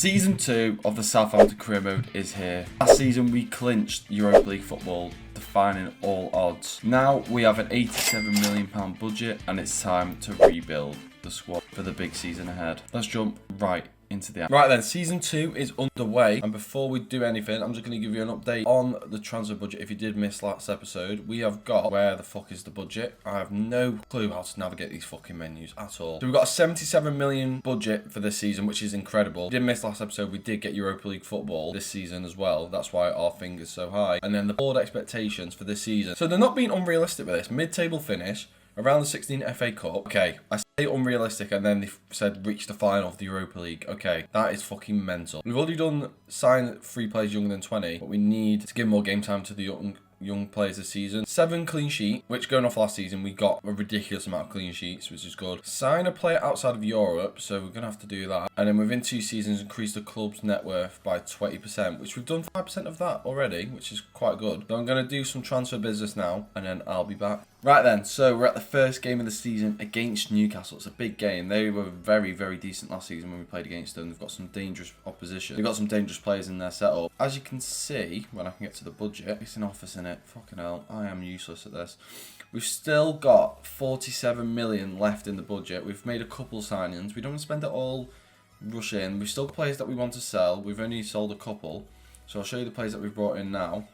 Season 2 of the Southampton career mode is here. Last season we clinched Europa League football, defying all odds. Now we have an £87 million budget and it's time to rebuild the squad for the big season ahead. Let's jump right into the action. Right then, season 2 is underway, and before we do anything, I'm just going to give you an update on the transfer budget. If you did miss last episode, we have got, where the fuck is the budget? I have no clue how to navigate these fucking menus at all. So we've got a 77 million budget for this season, which is incredible. If you did miss last episode, we did get Europa League football this season as well. That's why our finger's so high. And then the board expectations for this season. So they're not being unrealistic with this. Mid-table finish, around the 16 FA Cup. Okay, I say unrealistic and then they said reach the final of the Europa League. Okay, that is fucking mental. We've already done sign 3 players younger than 20, but we need to give more game time to the young players this season. 7 clean sheet, which going off last season, we got a ridiculous amount of clean sheets, which is good. Sign a player outside of Europe, so we're going to have to do that. And then within 2 seasons, increase the club's net worth by 20%, which we've done 5% of that already, which is quite good. So I'm going to do some transfer business now, and then I'll be back. Right then, so we're at the first game of the season against Newcastle. It's a big game. They were very, very decent last season when we played against them. They've got some dangerous opposition. They've got some dangerous players in their setup. As you can see, when I can get to the budget, it's an office in it. Fucking hell, I am useless at this. We've still got 47 million left in the budget. We've made a couple signings. We don't want to spend it all rush in. We've still got players that we want to sell. We've only sold a couple. So I'll show you the players that we've brought in now.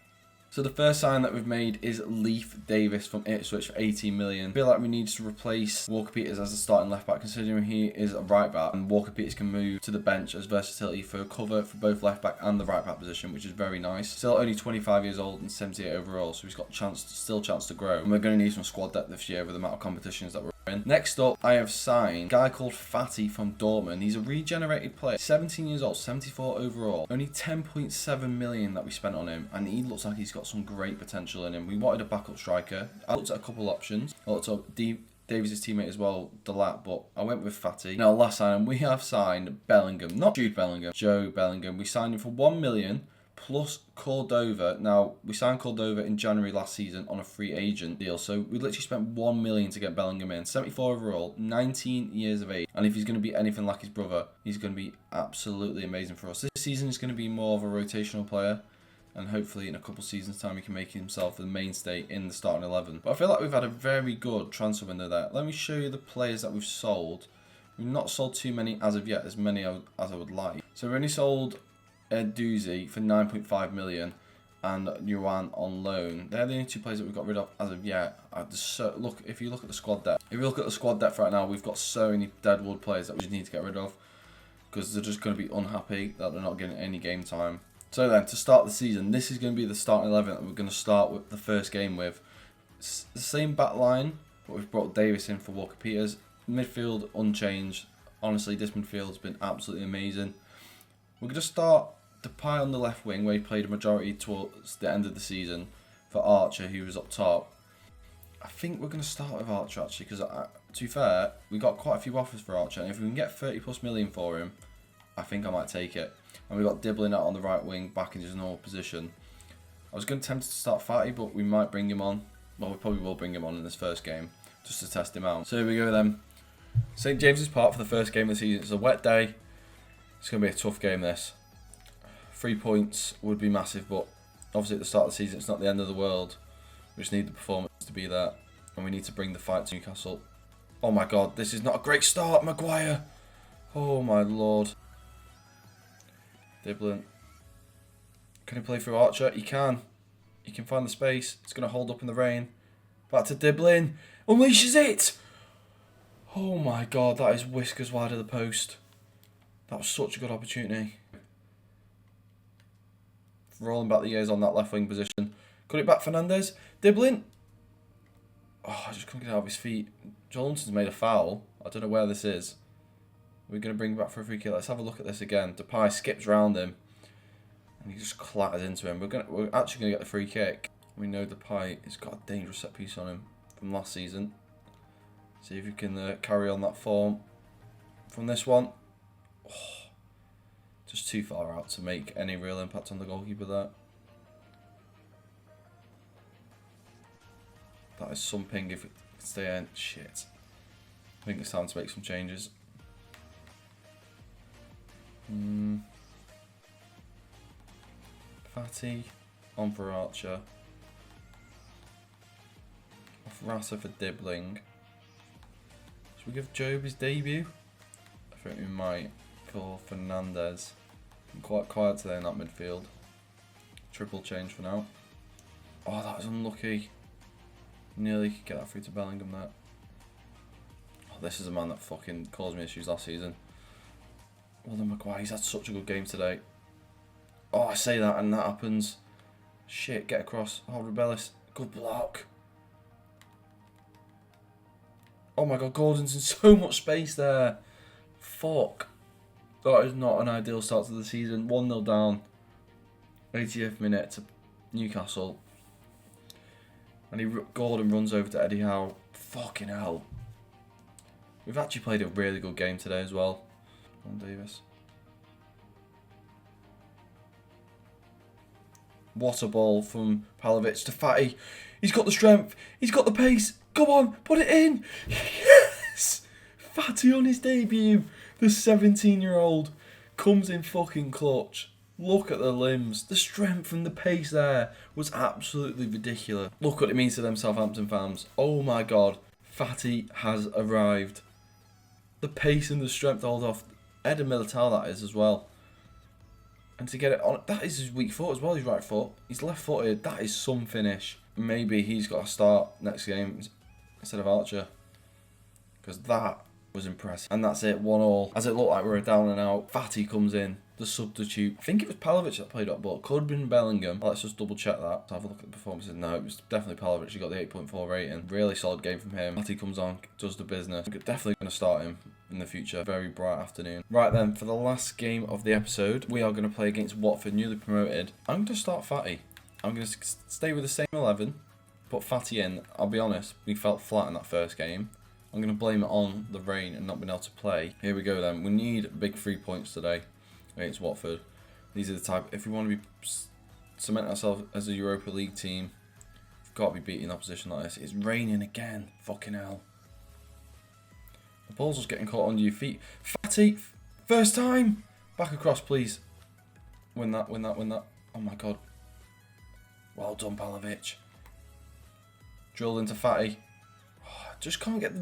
So the first sign that we've made is Leif Davis from Ipswich for 18 million. I feel like we need to replace Walker Peters as a starting left back, considering he is a right back, and Walker Peters can move to the bench as versatility for cover for both left back and the right back position, which is very nice. Still only 25 years old and 78 overall, so he's got still chance to grow. And we're going to need some squad depth this year with the amount of competitions that we're in. Next up, I have signed a guy called Fatty from Dortmund. He's a regenerated player, 17 years old, 74 overall. Only 10.7 million that we spent on him, and he looks like he's got some great potential in him. We wanted a backup striker. I looked at a couple options. I looked up Davies' teammate as well, Delat, but I went with Fatty. Now, last signing, we have signed Bellingham, not Jude Bellingham, Joe Bellingham. We signed him for 1 million. Plus Cordova. Now, we signed Cordova in January last season on a free agent deal. So we literally spent 1 million to get Bellingham in. 74 overall, 19 years of age. And if he's going to be anything like his brother, he's going to be absolutely amazing for us. This season is going to be more of a rotational player. And hopefully in a couple seasons' time, he can make himself the mainstay in the starting 11. But I feel like we've had a very good transfer window there. Let me show you the players that we've sold. We've not sold too many as of yet, as many as I would like. So we've only sold Ed Doozy for 9.5 million and Yuan on loan. They're the only 2 players that we've got rid of as of yet. Look, if you look at the squad depth, right now, we've got so many deadwood players that we just need to get rid of because they're just going to be unhappy that they're not getting any game time. So then, to start the season, this is going to be the starting 11 that we're going to start with the first game with. It's the same back line, but we've brought Davis in for Walker Peters. Midfield unchanged. Honestly, this midfield has been absolutely amazing. We're going to start Depay on the left wing, where he played a majority towards the end of the season, for Archer, who was up top. I think we're going to start with Archer, actually, because, to be fair, we got quite a few offers for Archer, and if we can get 30+ million for him, I think I might take it. And we've got Dibbling out on the right wing, back in his normal position. I was going to tempt to start Fatty, but we might bring him on. Well, we probably will bring him on in this first game, just to test him out. So here we go then. St James's Park for the first game of the season. It's a wet day. It's going to be a tough game, this. 3 points would be massive, but obviously at the start of the season, it's not the end of the world. We just need the performance to be there, and we need to bring the fight to Newcastle. Oh my God, this is not a great start, Maguire. Oh my Lord. Dibbling. Can he play through Archer? He can. He can find the space. It's going to hold up in the rain. Back to Dibbling. Unleashes it! Oh my God, that is whiskers wide of the post. That was such a good opportunity. Rolling back the years on that left wing position. Cut it back, Fernandez. Dibbling. Oh, I just couldn't get out of his feet. Johnson's made a foul. I don't know where this is. We're going to bring him back for a free kick. Let's have a look at this again. Depay skips round him. And he just clatters into him. We're actually going to get the free kick. We know Depay has got a dangerous set piece on him from last season. See if we can carry on that form from this one. Oh, just too far out to make any real impact on the goalkeeper there. That is some ping if it can stay in. Shit. I think it's time to make some changes. Fatty on for Archer. Off Rasa for Dibbling. Should we give Job his debut? I think we might for Fernandez. I'm quite quiet today in that midfield. Triple change for now. Oh, that was unlucky. Nearly could get that through to Bellingham there. Oh, this is a man that fucking caused me issues last season. Well done, Maguire. He's had such a good game today. Oh, I say that and that happens. Shit, get across. Oh, Rebellis. Good block. Oh my god, Gordon's in so much space there. Fuck. That is not an ideal start to the season. 1-0 down. 80th minute to Newcastle. And Gordon runs over to Eddie Howe. Fucking hell. We've actually played a really good game today as well. Come on, Davis. What a ball from Palovic to Fatty. He's got the strength. He's got the pace. Go on, put it in. Yes! Fatty on his debut. The 17-year-old comes in fucking clutch. Look at the limbs. The strength and the pace there was absolutely ridiculous. Look what it means to them Southampton fans. Oh my god. Fatty has arrived. The pace and the strength to hold off. Eden Militao that is as well. And to get it on, that is his weak foot as well, his right foot. He's left footed, that is some finish. Maybe he's got to start next game instead of Archer. Because that was impressive. And that's it, 1-1. As it looked like we were down and out, Fatty comes in, the substitute. I think it was Palovic that played up, but it could have been Bellingham. Let's just double check that. So have a look at the performances. No, it was definitely Palovic. He got the 8.4 rating. Really solid game from him. Fatty comes on, does the business. We're definitely going to start him in the future. Very bright afternoon. Right then, for the last game of the episode, we are going to play against Watford, newly promoted. I'm going to start Fatty. I'm going to stay with the same 11, put Fatty in. I'll be honest, we felt flat in that first game. I'm going to blame it on the rain and not being able to play. Here we go then. We need big 3 points today against Watford. These are the type, if we want to be cement ourselves as a Europa League team, we've got to be beating opposition like this. It's raining again. Fucking hell. The ball's just getting caught under your feet. Fatty, first time. Back across, please. Win that, win that, win that. Oh my god. Well done, Palovic. Drilled into Fatty. Oh, just can't get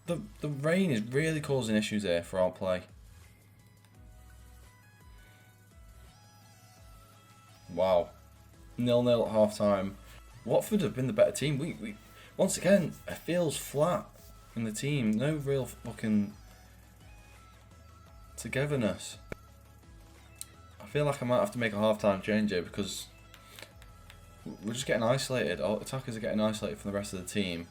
the rain is really causing issues here for our play. Wow. 0-0 at half time. Watford have been the better team. We once again, it feels flat in the team. No real fucking togetherness. I feel like I might have to make a half-time change here because we're just getting isolated. Our attackers are getting isolated from the rest of the team.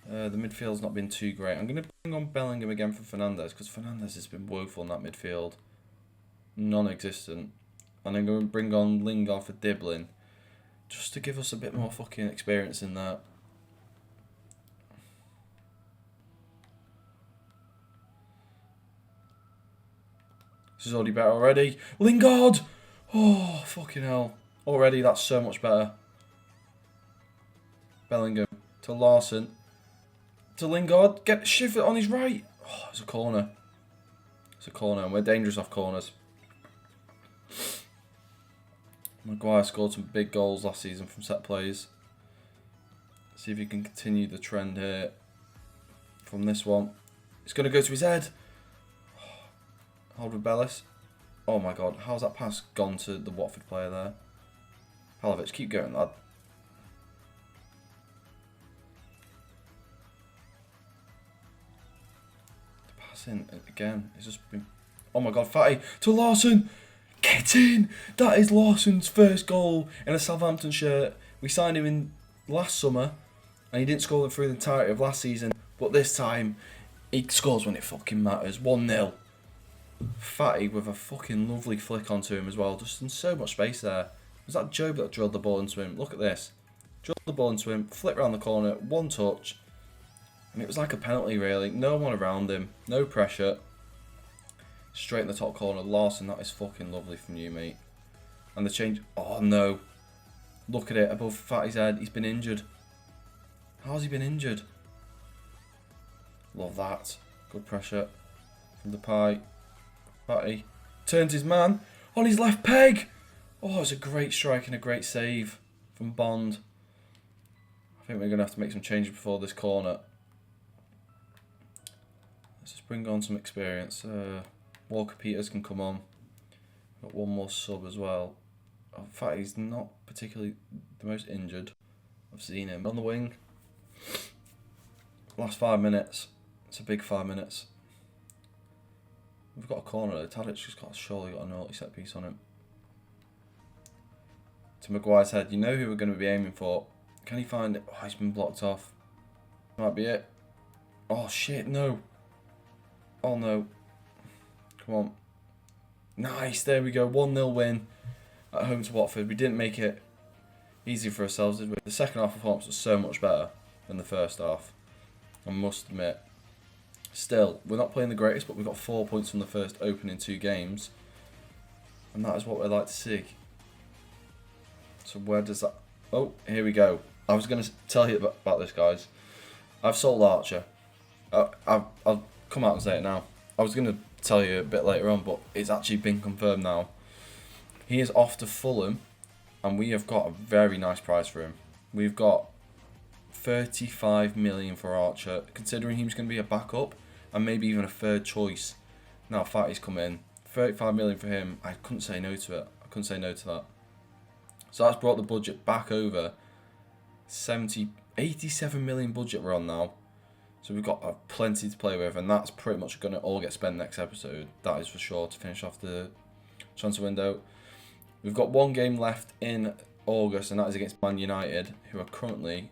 The midfield's not been too great. I'm going to bring on Bellingham again for Fernandez because Fernandez has been woeful in that midfield. Non-existent. And I'm going to bring on Lingard for Dibbling just to give us a bit more fucking experience in that. This is already better already. Lingard! Oh, fucking hell. Already, that's so much better. Bellingham to Larson. To Lingard. Get Schiffer on his right. Oh, it's a corner. It's a corner, and we're dangerous off corners. Maguire scored some big goals last season from set plays. See if he can continue the trend here from this one. It's going to go to his head. Hold with Bellis. Oh my god, how's that pass gone to the Watford player there? Palovic, keep going, lad. The pass in again. It's just been. Oh my god, Fatty to Larson. Get in! That is Larson's first goal in a Southampton shirt. We signed him in last summer and he didn't score through the entirety of last season, but this time he scores when it fucking matters. 1-0. Fatty with a fucking lovely flick onto him as well. Just in so much space there. Was that Job that drilled the ball into him? Look at this. Drilled the ball into him, flip around the corner, one touch. And it was like a penalty really. No one around him. No pressure. Straight in the top corner. Larson, that is fucking lovely from you, mate. And the change. Oh no. Look at it above Fatty's head. He's been injured. How's he been injured? Love that. Good pressure from the pie. Fatty turns his man on his left peg. Oh, it's a great strike and a great save from Bond. I think we're going to have to make some changes before this corner. Let's just bring on some experience. Walker Peters can come on. Got one more sub as well. In fact, he's not particularly the most injured. I've seen him on the wing. Last 5 minutes. It's a big 5 minutes. We've got a corner there. Tadic's just surely got a naughty set piece on him. To Maguire's head. You know who we're going to be aiming for. Can he find it? Oh, he's been blocked off. Might be it. Oh, shit, no. Oh, no. Come on. Nice, there we go. 1-0 win at home to Watford. We didn't make it easy for ourselves, did we? The second half performance was so much better than the first half, I must admit. Still, we're not playing the greatest, but we've got 4 points from the first opening 2 games. And that is what we'd like to see. So where does that... Oh, here we go. I was going to tell you about this, guys. I've sold Archer. I'll come out and say it now. I was going to tell you a bit later on, but it's actually been confirmed now. He is off to Fulham, and we have got a very nice price for him. We've got 35 million for Archer, considering he was going to be a backup and maybe even a third choice. Now Fatty's come in, 35 million for him. I couldn't say no to it. I couldn't say no to that. So that's brought the budget back over 87 million budget we're on now. So we've got plenty to play with, and that's pretty much going to all get spent next episode. That is for sure, to finish off the transfer window. We've got 1 game left in August, and that is against Man United, who are currently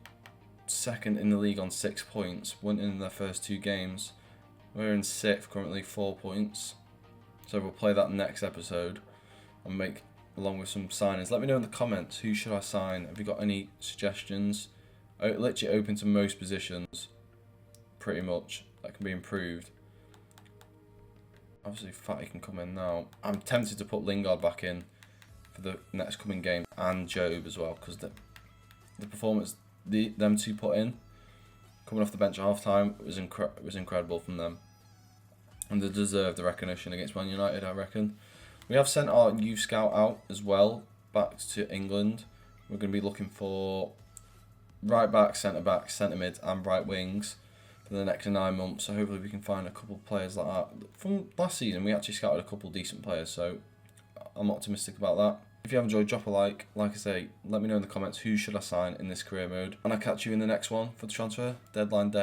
second in the league on 6 points. Won in their first 2 games. We're in 6th currently, 4 points. So we'll play that next episode and make along with some signings. Let me know in the comments, who should I sign? Have you got any suggestions? Literally open to most positions, pretty much, that can be improved. Obviously Fatty can come in now. I'm tempted to put Lingard back in for the next coming game, and Job as well, because the performance them two put in coming off the bench at half time was incredible from them, and they deserve the recognition against Man United, I reckon. We have sent our youth scout out as well back to England. We're going to be looking for right back, centre back, centre mid and right wings for the next 9 months, so hopefully we can find a couple of players like that. From last season we actually scouted a couple of decent players, so I'm optimistic about that. If you have enjoyed, drop a like. Like I say, let me know in the comments, who should I sign in this career mode, and I'll catch you in the next one for the transfer deadline day.